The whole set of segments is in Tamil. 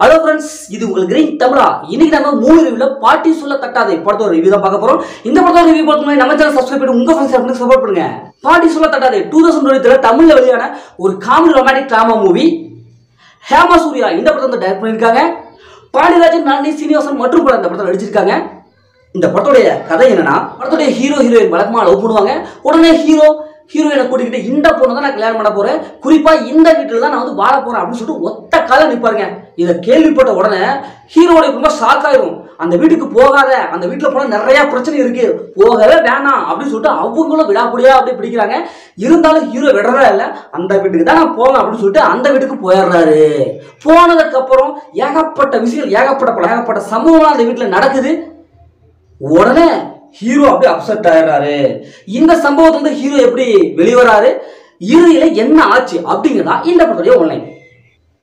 ஹலோ ஃப்ரெண்ட்ஸ், இது உங்கள் கிரீன் தமிழா. இன்னைக்கு நம்ம மூவி ரிவ்யூல பாட்டி சொல்ல தட்டாதே படத்தோட ரிவ்யூ தான் பார்க்க போறோம். இந்த படத்தோட ரிவ்யூ பார்த்து நம்ம சேனல் சப்ஸ்கிரைப் பண்ணி உங்க ஃப்ரெண்ட்ஸ் சப்போர்ட் பண்ணுங்க. பாட்டி சொல்ல தட்டாதே 2023 தமிழ்ல வெளியான ஒரு comedy romantic drama movie. Hema Surya இந்த படத்தை வந்து டைரக்ட் பண்ணிருக்காங்க. பாண்டியராஜன், நளினி, சீனிவாசன் மற்றும் பல இந்த படத்தை நடிச்சிருக்காங்க. இந்த படத்துடைய கதை என்னன்னா, படத்துடைய ஹீரோயின் வழக்கமாக லவ் பண்ணுவாங்க. உடனே ஹீரோயினை கூட்டிக்கிட்டு இந்த பொண்ணு தான் நான் கல்யாணம் பண்ண போறேன், குறிப்பா இந்த வீட்டில் தான் நான் வந்து வாழ போறேன் அப்படின்னு சொல்லிட்டு ஒத்த கால நிற்பாருங்க. இதை கேள்விப்பட்ட உடனே ஹீரோடைய ரொம்ப ஷாக் ஆயிரும். அந்த வீட்டுக்கு போகாத, அந்த வீட்டில் போனால் நிறைய பிரச்சனை இருக்கு, போகவே வேணாம் அப்படின்னு சொல்லிட்டு அவங்களும் விடாப்படியா அப்படி பிடிக்கிறாங்க. இருந்தாலும் ஹீரோ விடுறதா இல்லை, அந்த வீட்டுக்கு தான் நான் போவேன் அப்படின்னு சொல்லிட்டு அந்த வீட்டுக்கு போயிடுறாரு. போனதுக்கு அப்புறம் ஏகப்பட்ட விஷயங்கள், ஏகப்பட்ட சம்பவம் அந்த வீட்டில் நடக்குது. உடனே ஹீரோ அப்படியே அப்செட் ஆயிடுறாரு. இந்த சம்பவத்தை வந்து ஹீரோ எப்படி வெளிவராரு, இறுதியில என்ன ஆச்சு அப்படிங்கிறதா இந்த படத்துடைய ஒன்லைன்.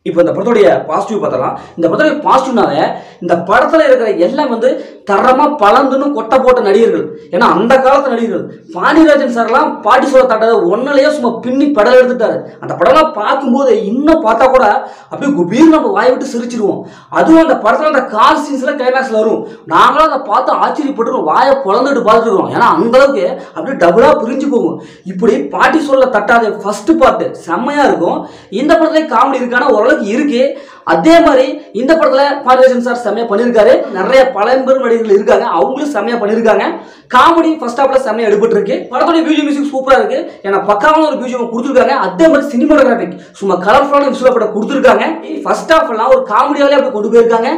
இப்போ இந்த படத்துடைய பாசிட்டிவ் பார்த்தலாம். இந்த படத்துடைய பாசிட்டிவ்னாவே இந்த படத்தில் இருக்கிற எல்லாம் வந்து தரமாக பலந்துன்னு கொட்டை போட்ட நடிகர்கள். ஏன்னா அந்த காலத்து நடிகர்கள். பாண்டியராஜன் சார்லாம் பாட்டி சொல்ல தட்டதை ஒன்னிலேயே சும்மா பின்னி படம் எடுத்துட்டாரு. அந்த படம்லாம் பார்க்கும்போது இன்னும் பார்த்தா கூட அப்படியே குபீர் நம்ம வாய் விட்டு சிரிச்சிருவோம். அதுவும் அந்த படத்தில் அந்த கால் சீன்ஸ்ல கிளைமேக்ஸ்ல வரும். நாங்களும் அதை பார்த்து ஆச்சரியப்பட்டு வாயை பொழந்துட்டு பார்த்துருக்கோம். ஏன்னா அந்த அளவுக்கு அப்படியே டபுளா பிரிஞ்சு போகும். இப்படி பாட்டி சொல்ல தட்டாத ஃபர்ஸ்ட் பார்ட் செம்மையா இருக்கும். இந்த படத்துல காமெடி இருக்கான ஓரளவுக்கு இருக்கு. அதே மாதிரி இந்த படத்துல பாண்டியராஜன் சார் செம்மையா பண்ணிருக்காரு. நிறைய பழம்பெரும் நடிகர்கள் இருக்காங்க, அவங்களும் செம்மையா பண்ணிருக்காங்க. காமெடி ஃபர்ஸ்ட் ஹாஃப்ல செம்மையா எடுபட்டு இருக்கு. படத்தோட பிஜிஎம் மியூசிக் சூப்பரா இருக்கு. ஏன்னா பக்காவான ஒரு பிஜிஎம் கொடுத்துருக்காங்க. அதே மாதிரி சினிமாட்டோகிராஃபிக் சும்மா கலர்ஃபுல்லான விஷுவல் படம் கொடுத்துருக்காங்க. ஃபர்ஸ்ட் ஹாஃப் எல்லாம் ஒரு காமெடியாவே அப்படி கொண்டு போயிருக்காங்க.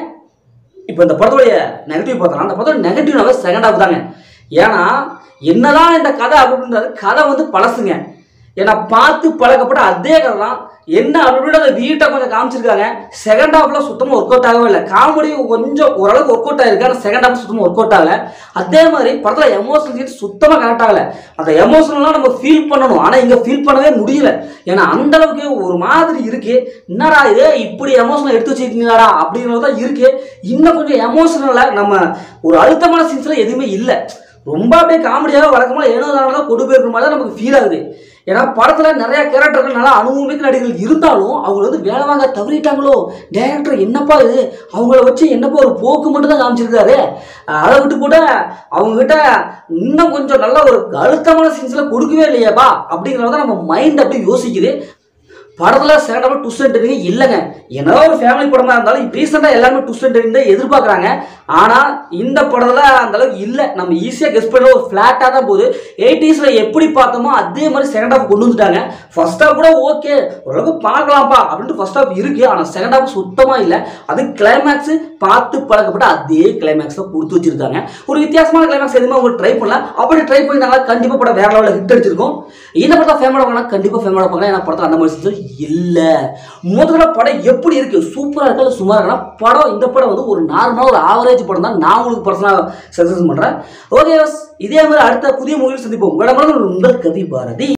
இப்போ இந்த படத்தோடைய நெகட்டிவ் பார்த்தலாம். அந்த படத்தோட நெகட்டிவ்னாவே செகண்ட் ஹாஃப் தாங்க. ஏன்னா என்னதான் இந்த கதை அப்படின்றது, கதை வந்து பழசுங்க. ஏன்னா பார்த்து பழக்கப்பட்ட அதே கதை தான். என்ன அப்படின்ற அந்த வீட்டை கொஞ்சம் காமிச்சிருக்காங்க. செகண்ட் ஹாஃப்ல சுத்தமாக ஒர்க் அவுட் ஆகவே இல்லை. காமெடி கொஞ்சம் ஓரளவுக்கு ஒர்க் அவுட் ஆகிருக்கு, ஆனால் செகண்ட் ஹாஃப் சுத்தமாக ஒர்க் அவுட் ஆகலை. அதே மாதிரி படத்தில் எமோஷனல் சீன் சுத்தமாக கனெக்ட் ஆகலை. அந்த எமோஷனல்லாம் நம்ம ஃபீல் பண்ணணும், ஆனால் இங்கே ஃபீல் பண்ணவே முடியல. ஏன்னா அந்த அளவுக்கு ஒரு மாதிரி இருக்கு. என்னடா இது இப்படி எமோஷனல் எடுத்து வச்சுருக்கீங்களாடா அப்படிங்கிறது தான் இருக்கு. இன்னும் கொஞ்சம் எமோஷனலாக நம்ம ஒரு அழுத்தமான சீன்ஸ்ல எதுவுமே இல்லை. ரொம்ப அப்படியே காமெடியாக வழக்கமாக ஏனோ தான் கொண்டு போயிருக்கிற மாதிரி தான் நமக்கு ஃபீல் ஆகுது. ஏன்னா படத்தில் நிறைய கேரக்டர்கள் நல்லா அனுபவமிக்க நடிகர்கள் இருந்தாலும் அவங்க வந்து வேலை வாங்க தவறிட்டாங்களோ, டைரக்டர் என்னப்பா இது அவங்கள வச்சு என்னப்பா ஒரு போக்கு மட்டும் தான் காமிச்சிருக்காரு, அதை விட்டு கூட அவங்ககிட்ட இன்னும் கொஞ்சம் நல்ல ஒரு அழுத்தமான சீன்ஸ்ல கொடுக்கவே இல்லையாப்பா அப்படிங்கிறத நம்ம மைண்ட் அப்படி யோசிக்குது. படத்தில் சேடாக ட்விஸ்ட் அண்ட் டர்னிங் இல்லைங்க. ஏன்னா ஒரு ஃபேமிலி படமாக இருந்தாலும் ரீசெண்டாக எல்லாருமே ட்விஸ்ட் அண்ட் டர்னிங் தான் எதிர்பார்க்குறாங்க. ஆனால் இந்த படத்தில் அந்த அளவுக்கு இல்லை. நம்ம ஈஸியாக கெஸ் பண்ண ஒரு ஃப்ளாட்டாக தான் போகுது. 80s எப்படி பார்த்தோமோ அதே மாதிரி செகண்ட் ஹாஃப் கொண்டு வந்துட்டாங்க. ஃபர்ஸ்ட் ஹாஃப் கூட ஓகே ஓரளவுக்கு பார்க்கலாம்ப்பா அப்படின்ட்டு ஃபர்ஸ்ட் ஹாஃப் இருக்குது. ஆனால் செகண்ட் ஹாஃப் சுத்தமாக இல்லை. அது கிளைமேக்ஸ் பார்த்து பழக்கப்பட்ட அதே கிளைமேக்ஸை கொடுத்து வச்சிருக்காங்க. ஒரு வித்தியாசமான கிளைமேக்ஸ் எதுவுமே அவங்க ட்ரை பண்ணலாம். அப்படி ட்ரை பண்ணினாங்க கண்டிப்பாக படம் வேற லெவலில் ஹிட் அடிச்சிருக்கும். இந்த படத்தை ஃபேமோட பண்ணால் கண்டிப்பாக ஃபேமோட பண்ணலாம். ஏன்னா படத்தில் அந்த மாதிரி இல்லை. முதல்ல படம் எப்படி இருக்கு, சூப்பரா இருக்கா இல்லை சுமாரா இருக்கா படம். இந்த படம் வந்து ஒரு நார்மலா ஒரு ஆவரேஜ் படம் தான். நான் உங்களுக்கு பர்சனலா சஜஷன் பண்றேன். ஓகே, இதே மாதிரி அடுத்த புதிய மூவியில் சந்திப்போம். உங்கள் கவி பாரதி.